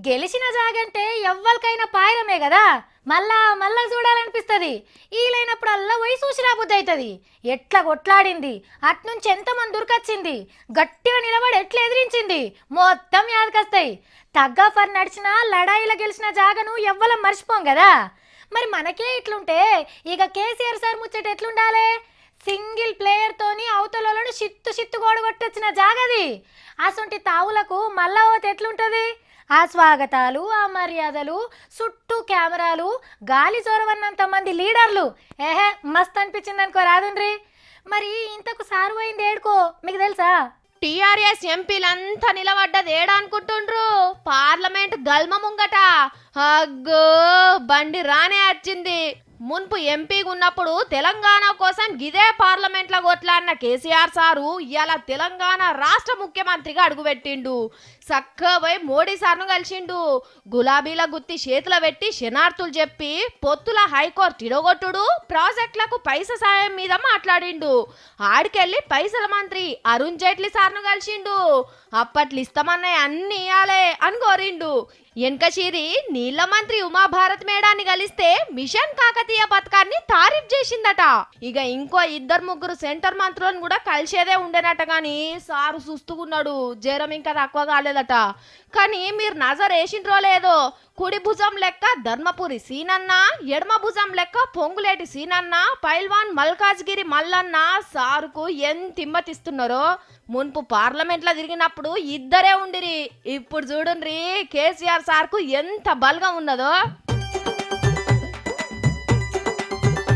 గెలిచిన జాగంటే ఎవ్వరికైనా పాయరమే కదా. మళ్ళా మళ్ళా చూడాలనిపిస్తుంది. ఈలైనప్పుడల్లా పోయి చూసి రాబుద్ది అవుతుంది. ఎట్లా కొట్లాడింది, అట్నుంచి ఎంతమంది దొరికొచ్చింది, గట్టిగా నిలబడి ఎట్లా ఎదిరించింది, మొత్తం యాదకొస్తాయి. తగ్గాఫర్ నడిచిన లడాయిలో గెలిచిన జాగను ఎవ్వరం మర్చిపోం కదా. మరి మనకే ఇట్లుంటే ఇక కేసీఆర్ సార్ ముచ్చట ఎట్లుండాలి? సింగిల్ ప్లేయర్ తోని అవతలను చిత్తు గోడగొట్టొచ్చిన జాగది. అసొంటి తావులకు మళ్ళా పోతే ఎట్లుంటది? ఆ స్వాగతాలు, ఆ మర్యాదలు, చుట్టూ కెమెరాలు, గాలి చోరవన్నంత మంది లీడర్లు. ఏహే మస్త్ అనిపించింది అనుకో రాదుండ్రి. మరి ఇంతకు సారు పోయింది ఏడుకో మీకు తెలుసా? టీఆర్ఎస్ ఎంపీలంతా నిలబడ్డది ఏడనుకుంటుండ్రు? పార్లమెంట్ గల్మ ముంగట. అగ్గో బండి రానే వచ్చింది. మున్పు ఎంపీగా ఉన్నప్పుడు తెలంగాణ కోసం గిదే పార్లమెంట్ లో కొట్లాడిన కేసీఆర్ సారు ఇవాళ తెలంగాణ రాష్ట్ర ముఖ్యమంత్రిగా అడుగుపెట్టిండు. సక్కబోయి మోడీ సార్ను కలిసిండు. గులాబీల గుత్తి చేతుల పెట్టి శనార్థులు చెప్పి పొత్తుల హైకోర్టు ఇడగొట్టుడు, ప్రాజెక్టులకు పైస సాయం మీద మాట్లాడిండు. ఆడికెళ్ళి పైసల మంత్రి అరుణ్ జైట్లీ సార్ను కలిసిండు. అప్పట్లు ఇస్తామన్నాయి అన్ని ఇయ్యాలే అని కోరిండు. ఎన్కశీరి నీళ్ల మంత్రి ఉమాభారత్ మేడాన్ని కలిస్తే మిషన్ కాకతీయ పథకాన్ని తారీఫ్ చేసిందట. ఇక ఇంకో 2-3 సెంటర్ మంత్రులను కూడా కలిసేదే ఉండేనట. గాని సారు సుస్తుకున్నాడు, జ్వరం ఇంకా తక్కువ కాలేదట. కానీ మీరు నజర్ వేసిండ్రో లేదో, కుడి భుజం లెక్క ధర్మపురి సీనన్న, ఎడమ భుజం లెక్క పొంగులేటి సీనన్న, పైల్వాన్ మల్కాజ్గిరి మల్లన్న సారుకు ఎంత ఇమ్మతిస్తున్నారో. మున్పు పార్లమెంట్లో తిరిగినప్పుడు ఇద్దరే ఉండిరి. ఇప్పుడు చూడండి కేసీఆర్ సార్కు ఎంత బలగం ఉన్నదో.